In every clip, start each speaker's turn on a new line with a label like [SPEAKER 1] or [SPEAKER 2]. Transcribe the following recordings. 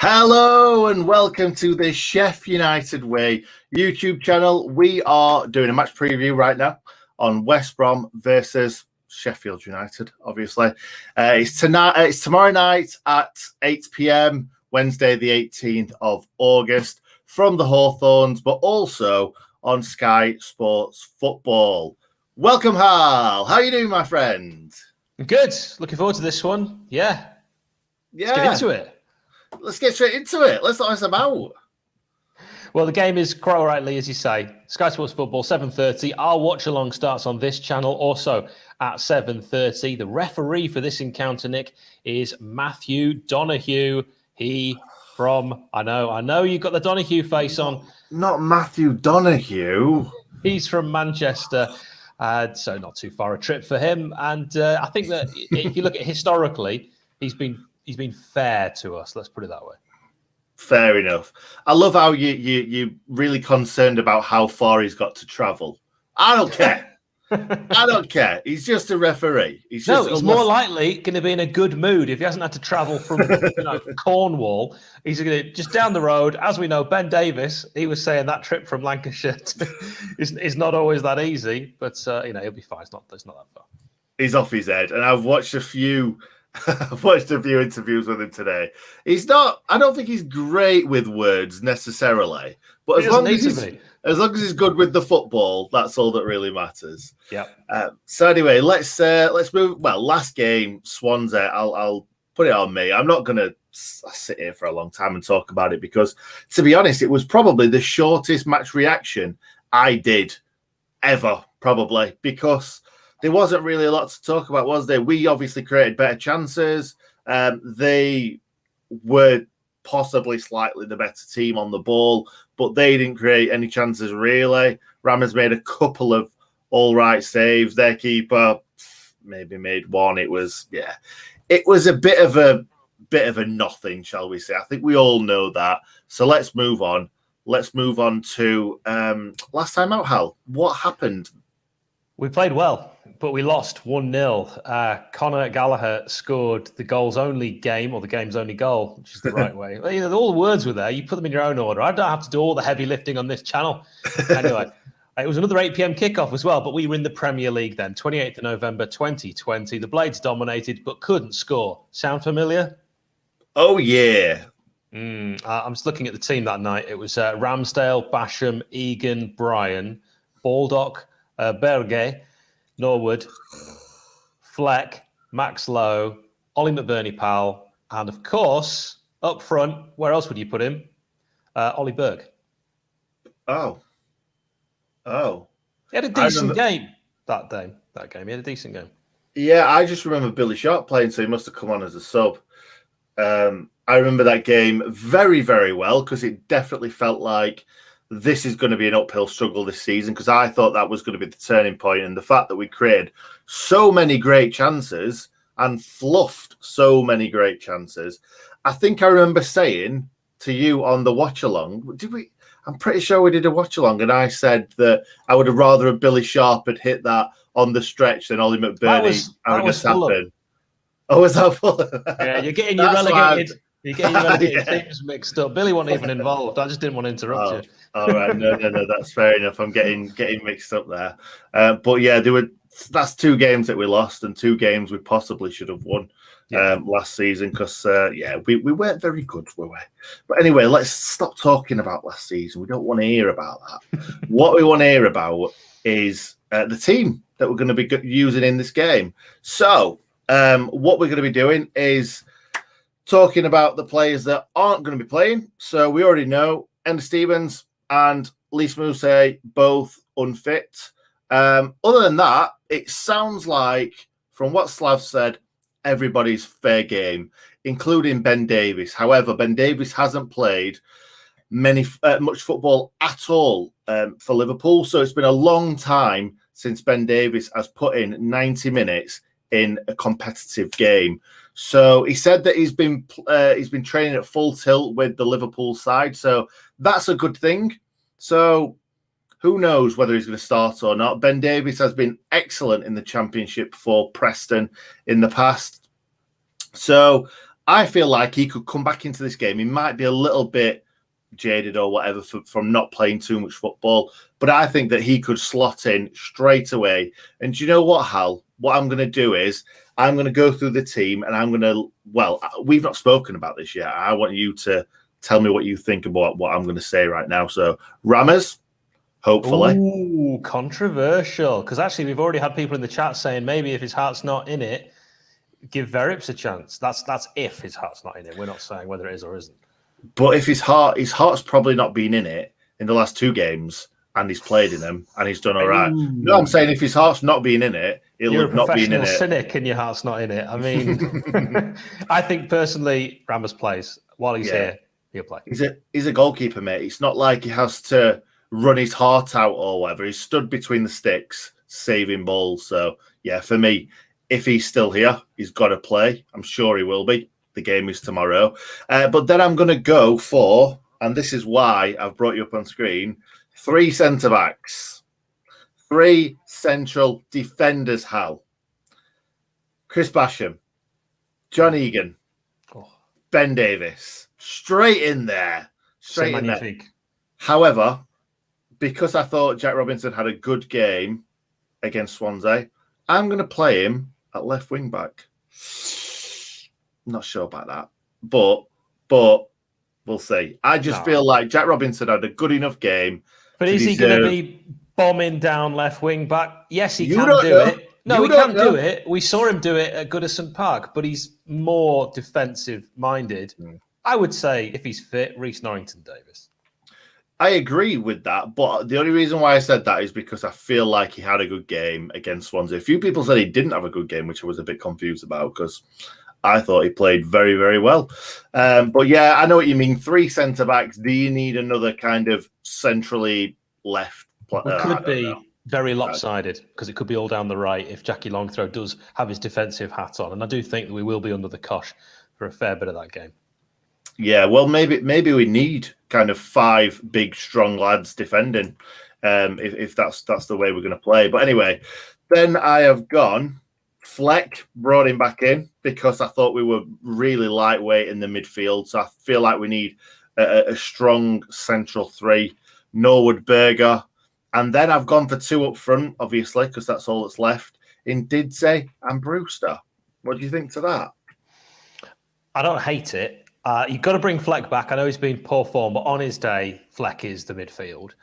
[SPEAKER 1] Hello and welcome to the Chef United Way YouTube channel. We are doing a match preview right now on West Brom versus Sheffield United, obviously. It's tomorrow night at 8 p.m, Wednesday the 18th of August from the Hawthorns, but also on Sky Sports Football. Welcome, Hal. How are you doing, my friend?
[SPEAKER 2] Good. Looking forward to this one. Yeah. Let's get into it.
[SPEAKER 1] Let's get straight into it. Let's not mess about.
[SPEAKER 2] Well, the game is quite rightly, as you say, Sky Sports Football, 7:30. Our watch-along starts on this channel, also at 7:30. The referee for this encounter, Nick, is Matthew Donoghue. He from, I know you've got the Donoghue face on.
[SPEAKER 1] Not Matthew Donoghue.
[SPEAKER 2] He's from Manchester, so not too far a trip for him. And I think that if you look at historically, he's been fair to us. Let's put it that way.
[SPEAKER 1] Fair enough. I love how you're really concerned about how far he's got to travel. I don't care. I don't care. He's just a referee. He's
[SPEAKER 2] more likely going to be in a good mood if he hasn't had to travel from Cornwall. He's going to just down the road. As we know, Ben Davis, he was saying that trip from Lancashire is not always that easy, but he'll be fine. It's not that far.
[SPEAKER 1] He's off his head, and I've watched a few interviews with him today. I don't think he's great with words necessarly, but as long as he's good with the football, that's all that really matters.
[SPEAKER 2] Yeah.
[SPEAKER 1] So anyway, let's move. Well, last game, Swansea. I'll put it on me. I'm not going to sit here for a long time and talk about it because, to be honest, it was probably the shortest match reaction I did ever, probably, because there wasn't really a lot to talk about, was there? We obviously created better chances. They were possibly slightly the better team on the ball, but they didn't create any chances really. Rammers made a couple of all right saves. Their keeper maybe made one. It was a bit of a nothing, shall we say? I think we all know that. So let's move on. Let's move on to last time out, Hal. What happened?
[SPEAKER 2] We played well, but we lost 1-0. Conor Gallagher scored the game's only goal, which is the right way. All the words were there. You put them in your own order. I don't have to do all the heavy lifting on this channel. Anyway, it was another 8 p.m. kickoff as well, but we were in the Premier League then, 28th of November 2020. The Blades dominated, but couldn't score. Sound familiar?
[SPEAKER 1] Oh, yeah.
[SPEAKER 2] I'm just looking at the team that night. It was Ramsdale, Basham, Egan, Bryan, Baldock, Berge, Norwood, Fleck, Max Lowe, Ollie McBurney-Powell, and of course, up front, where else would you put him? Ollie Berg.
[SPEAKER 1] Oh.
[SPEAKER 2] He had a decent game that day. That game, he had a decent game.
[SPEAKER 1] Yeah, I just remember Billy Sharp playing, so he must have come on as a sub. I remember that game very, very well because it definitely felt like this is going to be an uphill struggle this season because I thought that was going to be the turning point, and the fact that we created so many great chances and fluffed so many great chances. I think I remember saying to you on the watch along, I'm pretty sure we did a watch along, and I said that I would have rather have Billy Sharp had hit that on the stretch than Ollie McBurney.
[SPEAKER 2] That was Fulham.
[SPEAKER 1] Oh, was that Fulham?
[SPEAKER 2] Yeah, you're getting your relegated. You're getting your relegated teams mixed up. Billy wasn't even involved. I just didn't want to interrupt you.
[SPEAKER 1] All right, no, that's fair enough. I'm getting mixed up there. But yeah, that's 2 games that we lost and 2 games we possibly should have won last season because we weren't very good, were we? But anyway, let's stop talking about last season. We don't want to hear about that. What we want to hear about is the team that we're going to be using in this game. So what we're going to be doing is talking about the players that aren't going to be playing. So we already know Enda Stevens and Lys Mousset both unfit. Other than that, it sounds like, from what Slav said, everybody's fair game, including Ben Davis. However, Ben Davis hasn't played much football at all for Liverpool. So it's been a long time since Ben Davis has put in 90 minutes in a competitive game. So he said that he's been training at full tilt with the Liverpool side. So that's a good thing. So who knows whether he's going to start or not. Ben Davis has been excellent in the Championship for Preston in the past. So I feel like he could come back into this game. He might be a little bit jaded or whatever from not playing too much football, but I think that he could slot in straight away. And do you know what, Hal? What I'm going to do is I'm going to go through the team and I'm going to, we've not spoken about this yet. I want you to tell me what you think about what I'm going to say right now. So Rammers, hopefully.
[SPEAKER 2] Ooh, controversial. Because actually we've already had people in the chat saying maybe if his heart's not in it, give Verips a chance. That's if his heart's not in it. We're not saying whether it is or isn't.
[SPEAKER 1] But if his heart's probably not been in it in the last 2 games, and he's played in them, and he's done all right. No, I'm saying if his heart's not been in it, he'll have not been in it.
[SPEAKER 2] You're a professional cynic, and your heart's not in it. I mean, I think personally, Ramos plays while he's here. He'll play.
[SPEAKER 1] He's a goalkeeper, mate. It's not like he has to run his heart out or whatever. He's stood between the sticks, saving balls. So yeah, for me, if he's still here, he's got to play. I'm sure he will be. The game is tomorrow. But then I'm going to go for, and this is why I've brought you up on screen, 3 centre-backs. 3 central defenders, Hal. Chris Basham, John Egan, Ben Davis. Straight in there. Straight in there. However, because I thought Jack Robinson had a good game against Swansea, I'm going to play him at left wing back. Not sure about that, but we'll see. I just feel like Jack Robinson had a good enough game.
[SPEAKER 2] But is he going to be bombing down left wing back? Yes, he can do it. No, he can do it. We saw him do it at Goodison Park, but he's more defensive minded. I would say if he's fit, Reece Norrington-Davies.
[SPEAKER 1] I agree with that, but the only reason why I said that is because I feel like he had a good game against Swansea. A few people said he didn't have a good game, which I was a bit confused about because I thought he played very, very well. But yeah, I know what you mean. 3 centre-backs. Do you need another kind of centrally left player?
[SPEAKER 2] It could be very lopsided because it could be all down the right if Jackie Longthrow does have his defensive hat on. And I do think that we will be under the cosh for a fair bit of that game.
[SPEAKER 1] Yeah, well, maybe we need kind of 5 big, strong lads defending if that's the way we're going to play. But anyway, then I have gone Fleck, brought him back in because I thought we were really lightweight in the midfield. So I feel like we need a strong central 3, Norwood, Berger. And then I've gone for 2 up front, obviously, because that's all that's left, in Didsey and Brewster. What do you think to that?
[SPEAKER 2] I don't hate it. You've got to bring Fleck back. I know he's been poor form, but on his day, Fleck is the midfield.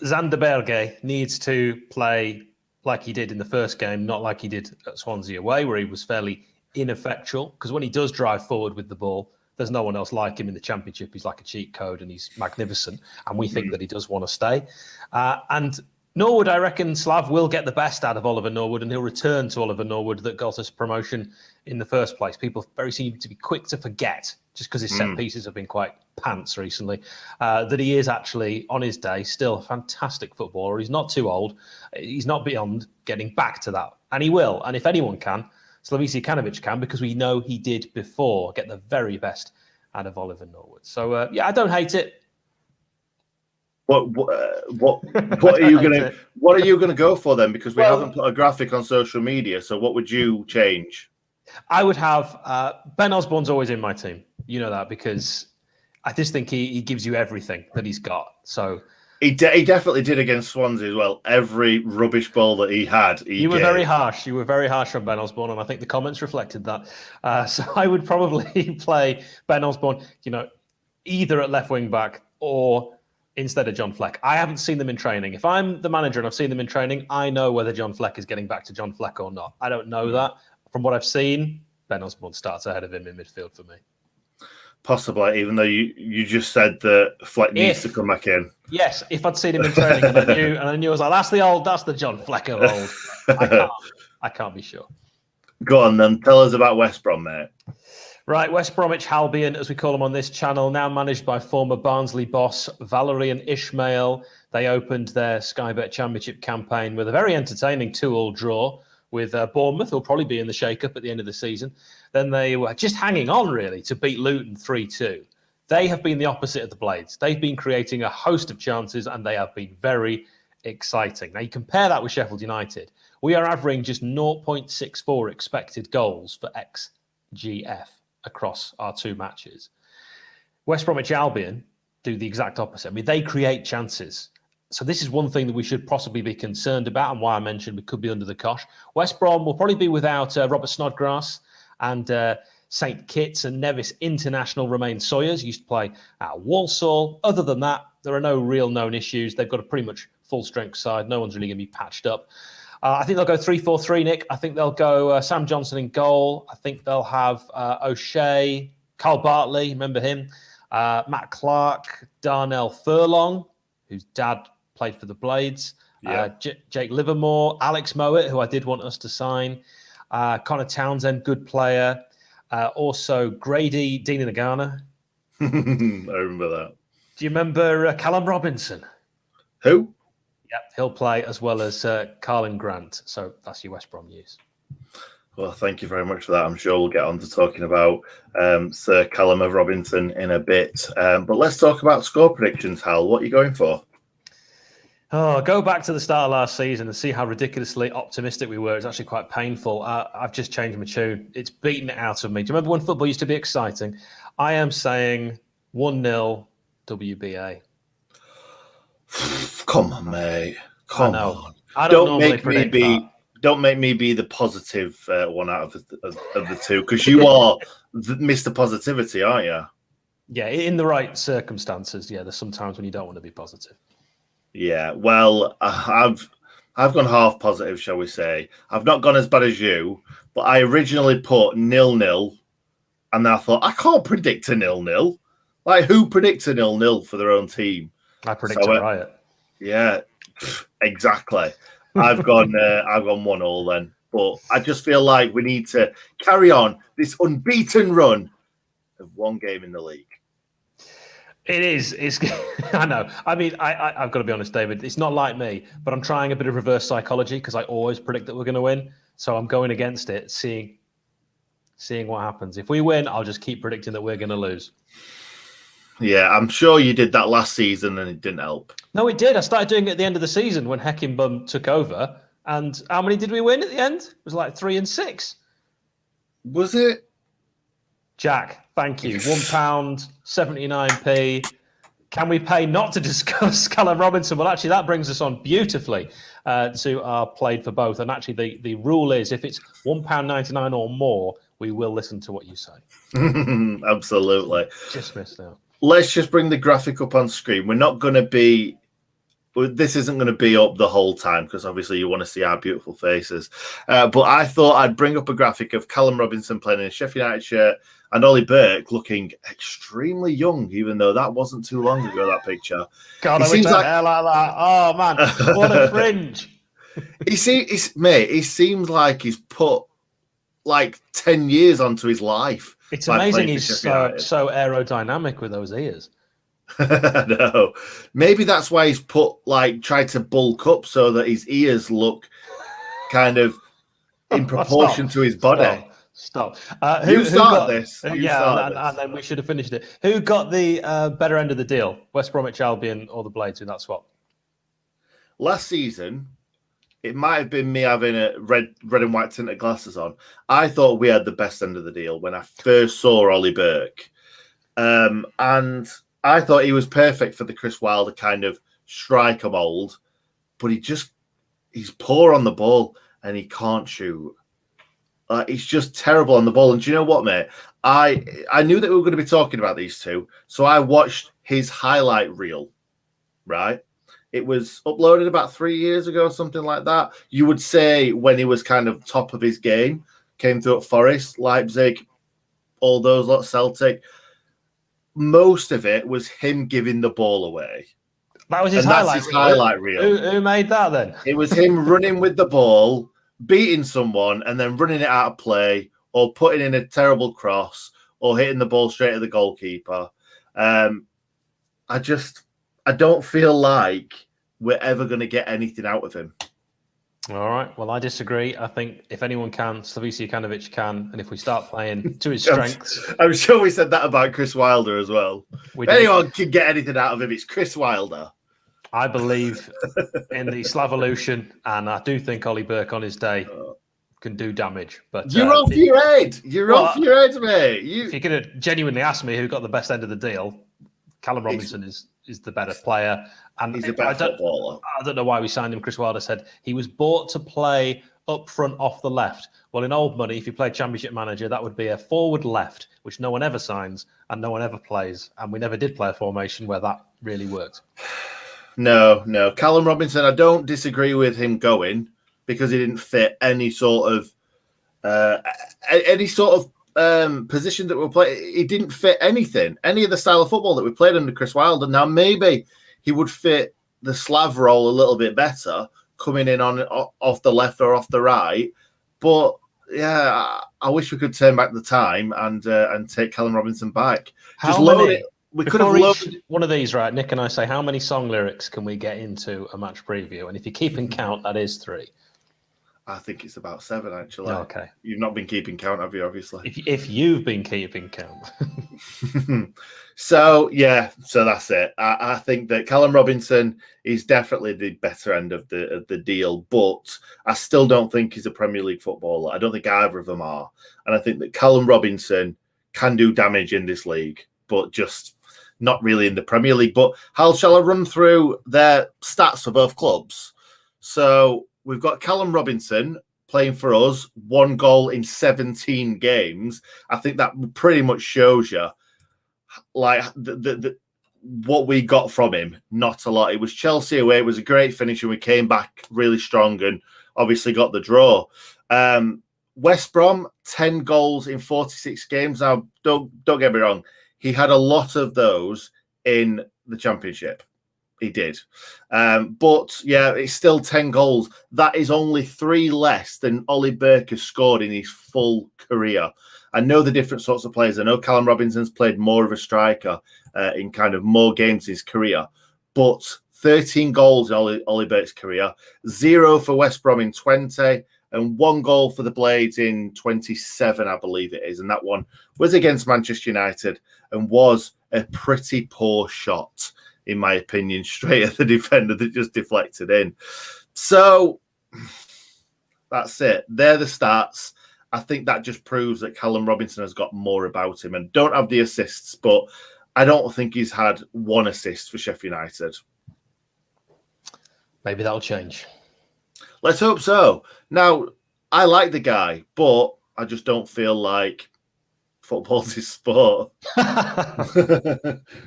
[SPEAKER 2] Zanderberge needs to play like he did in the first game, not like he did at Swansea away, where he was fairly ineffectual. Because when he does drive forward with the ball, there's no one else like him in the Championship. He's like a cheat code and he's magnificent. And we think that he does want to stay. And Norwood, I reckon Slav will get the best out of Oliver Norwood and he'll return to Oliver Norwood that got us promotion in the first place. People seem to be quick to forget, just because his set pieces have been quite pants recently, that he is actually, on his day, still a fantastic footballer. He's not too old. He's not beyond getting back to that. And he will. And if anyone can, Slavisa Jokanovic can, because we know he did before get the very best out of Oliver Norwood. So, yeah, I don't hate it.
[SPEAKER 1] What are you gonna go for then? Because we haven't put a graphic on social media. So what would you change?
[SPEAKER 2] I would have Ben Osborne's always in my team. You know that because I just think he gives you everything that he's got. So
[SPEAKER 1] he definitely did against Swansea as well. Every rubbish ball that he had,
[SPEAKER 2] you were very harsh. You were very harsh on Ben Osborne, and I think the comments reflected that. So I would probably play Ben Osborne, either at left wing back or instead of John Fleck. I haven't seen them in training. If I'm the manager and I've seen them in training, I know whether John Fleck is getting back to John Fleck or not. I don't know that. From what I've seen, Ben Osborne starts ahead of him in midfield for me.
[SPEAKER 1] Possibly, even though you just said that Fleck needs to come back in.
[SPEAKER 2] Yes, if I'd seen him in training and I knew I was like, that's the John Fleck of old. I can't be sure.
[SPEAKER 1] Go on then, tell us about West Brom, mate.
[SPEAKER 2] Right, West Bromwich Albion, as we call them on this channel, now managed by former Barnsley boss Valerian Ishmael. They opened their Sky Bet Championship campaign with a very entertaining 2-2 draw with Bournemouth, who'll probably be in the shake-up at the end of the season. Then they were just hanging on, really, to beat Luton 3-2. They have been the opposite of the Blades. They've been creating a host of chances, and they have been very exciting. Now, you compare that with Sheffield United. We are averaging just 0.64 expected goals for XGF. across our 2 matches. West Bromwich Albion do the exact opposite. I mean, they create chances. So this is one thing that we should possibly be concerned about, and why I mentioned we could be under the cosh. West Brom will probably be without Robert Snodgrass and St Kitts and Nevis international Romain Sawyers. Used to play at Walsall. Other than that, there are no real known issues. They've got a pretty much full-strength side. No one's really going to be patched up. I think they'll go 3-4-3, Nick. I think they'll go Sam Johnson in goal. I think they'll have O'Shea, Carl Bartley, remember him, Matt Clark, Darnell Furlong, whose dad played for the Blades, Jake Livermore, Alex Mowat, who I did want us to sign, Connor Townsend, good player, also Grady Dina Nagana.
[SPEAKER 1] I remember that.
[SPEAKER 2] Do you remember Callum Robinson?
[SPEAKER 1] Who?
[SPEAKER 2] Yep, he'll play as well as Carlin Grant. So that's your West Brom news.
[SPEAKER 1] Well, thank you very much for that. I'm sure we'll get on to talking about Sir Callum of Robinson in a bit. But let's talk about score predictions, Hal. What are you going for?
[SPEAKER 2] Oh, go back to the start of last season and see how ridiculously optimistic we were. It's actually quite painful. I've just changed my tune. It's beaten it out of me. Do you remember when football used to be exciting? I am saying 1-0 WBA.
[SPEAKER 1] Come on, mate. Come on.
[SPEAKER 2] I don't make me be.
[SPEAKER 1] That. Don't make me be the positive one out of the two, because you are Mr. Positivity, aren't you?
[SPEAKER 2] Yeah, in the right circumstances. Yeah, there's some times when you don't want to be positive.
[SPEAKER 1] Yeah, well, I've gone half positive, shall we say. I've not gone as bad as you, but I originally put 0-0, and I thought, I can't predict a 0-0. Like, who predicts a 0-0 for their own team?
[SPEAKER 2] I predict a riot.
[SPEAKER 1] Yeah, exactly. I've gone 1-1 then. But I just feel like we need to carry on this unbeaten run of one game in the league.
[SPEAKER 2] It is. It's. I know. I mean, I've got to be honest, David. It's not like me, but I'm trying a bit of reverse psychology because I always predict that we're going to win. So I'm going against it, seeing what happens. If we win, I'll just keep predicting that we're going to lose.
[SPEAKER 1] Yeah, I'm sure you did that last season and it didn't help.
[SPEAKER 2] No, it did. I started doing it at the end of the season when Heckingbum took over. And how many did we win at the end? It was like 3 and 6.
[SPEAKER 1] Was it?
[SPEAKER 2] Jack, thank you. £1.79p. Can we pay not to discuss Callum Robinson? Well, actually, that brings us on beautifully to our played for both. And actually, the rule is if it's £1.99 or more, we will listen to what you say.
[SPEAKER 1] Absolutely.
[SPEAKER 2] Just missed out.
[SPEAKER 1] Let's just bring the graphic up on screen. We're not going to be... This isn't going to be up the whole time because obviously you want to see our beautiful faces. But I thought I'd bring up a graphic of Callum Robinson playing in a Sheffield United shirt and Ollie Burke looking extremely young, even though that wasn't too long ago, that picture.
[SPEAKER 2] God, I wish I had hair like that. Oh, man, what a fringe.
[SPEAKER 1] He seems like he's put like 10 years onto his life.
[SPEAKER 2] It's amazing he's so aerodynamic with those ears.
[SPEAKER 1] No, maybe that's why he's tried to bulk up so that his ears look kind of in proportion to his body.
[SPEAKER 2] Stop.
[SPEAKER 1] Who started this?
[SPEAKER 2] And then we should have finished it. Who got the better end of the deal? West Bromwich Albion or the Blades in that swap?
[SPEAKER 1] Last season, it might have been me having a red and white tinted glasses on. I thought we had the best end of the deal when I first saw Ollie Burke. And I thought he was perfect for the Chris Wilder kind of striker mould, but he's poor on the ball and he can't shoot. He's just terrible on the ball. And do you know what, mate? I knew that we were going to be talking about these two, so I watched his highlight reel, right? It was uploaded about 3 years ago, something like that. You would say when he was kind of top of his game, came through at Forest, Leipzig, all those lot, Celtic. Most of it was him giving the ball away.
[SPEAKER 2] That was his highlight reel.
[SPEAKER 1] Highlight reel.
[SPEAKER 2] Who made that then?
[SPEAKER 1] It was him running with the ball, beating someone, and then running it out of play, or putting in a terrible cross, or hitting the ball straight at the goalkeeper. I don't feel like we're ever going to get anything out of him.
[SPEAKER 2] All right. Well, I disagree. I think if anyone can, Slavisa Jokanovic can. And if we start playing to his strengths...
[SPEAKER 1] I'm sure we said that about Chris Wilder as well. If anyone can get anything out of him, it's Chris Wilder.
[SPEAKER 2] I believe in the Slavolution, and I do think Ollie Burke on his day can do damage. But
[SPEAKER 1] you're off your head. You're off your head, mate.
[SPEAKER 2] If you're going to genuinely ask me who got the best end of the deal, Callum Robinson is the better player. And
[SPEAKER 1] he's a better footballer.
[SPEAKER 2] I don't know why we signed him. Chris Wilder said he was bought to play up front off the left. Well, in old money, if you played Championship Manager, that would be a forward left, which no one ever signs and no one ever plays. And we never did play a formation where that really worked.
[SPEAKER 1] No. Callum Robinson, I don't disagree with him going because he didn't fit any sort of position that we playing. He didn't fit anything, any of the style of football that we played under Chris Wilder. Now, maybe he would fit the Slav role a little bit better, coming in on off the left or off the right. But yeah, I wish we could turn back the time and take Callum Robinson back. Just load it. We could have loaded
[SPEAKER 2] one of these, right? Nick and I say, how many song lyrics can we get into a match preview? And if you're keeping count, that is 3.
[SPEAKER 1] I think it's about 7, actually.
[SPEAKER 2] Okay.
[SPEAKER 1] You've not been keeping count, have you, obviously?
[SPEAKER 2] If you've been keeping count.
[SPEAKER 1] So that's it. I think that Callum Robinson is definitely the better end of the deal, but I still don't think he's a Premier League footballer. I don't think either of them are. And I think that Callum Robinson can do damage in this league, but just not really in the Premier League. But Hal, shall I run through their stats for both clubs? So we've got Callum Robinson playing for us, 1 goal in 17 games. I think that pretty much shows you like what we got from him. Not a lot. It was Chelsea away. It was a great finish, and we came back really strong and obviously got the draw. West Brom, 10 goals in 46 games. Now, don't get me wrong. He had a lot of those in the Championship. He did. But, yeah, it's still 10 goals. That is only 3 less than Ollie Burke has scored in his full career. I know the different sorts of players. I know Callum Robinson's played more of a striker in kind of more games in his career. But 13 goals in Ollie Burke's career, 0 for West Brom in 20, and 1 goal for the Blades in 27, I believe it is. And that one was against Manchester United and was a pretty poor shot, in my opinion, straight at the defender that just deflected in. So that's it. They're the stats. I think that just proves that Callum Robinson has got more about him and don't have the assists, but I don't think he's had 1 assist for Sheffield United.
[SPEAKER 2] Maybe that'll change.
[SPEAKER 1] Let's hope so. Now, I like the guy, but I just don't feel like football's his sport.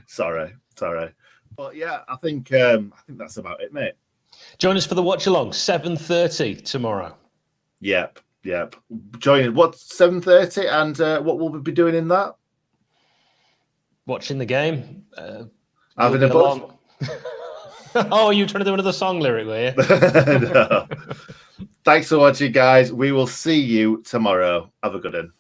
[SPEAKER 1] Sorry. But yeah, I think that's about it, mate.
[SPEAKER 2] Join us for the watch along, 7:30 tomorrow.
[SPEAKER 1] Yep. Join us. What's 7:30, and what will we be doing in that?
[SPEAKER 2] Watching the game.
[SPEAKER 1] Having a buzz.
[SPEAKER 2] Oh, you were trying to do another song lyric, were you?
[SPEAKER 1] No. Thanks for watching, guys. We will see you tomorrow. Have a good one.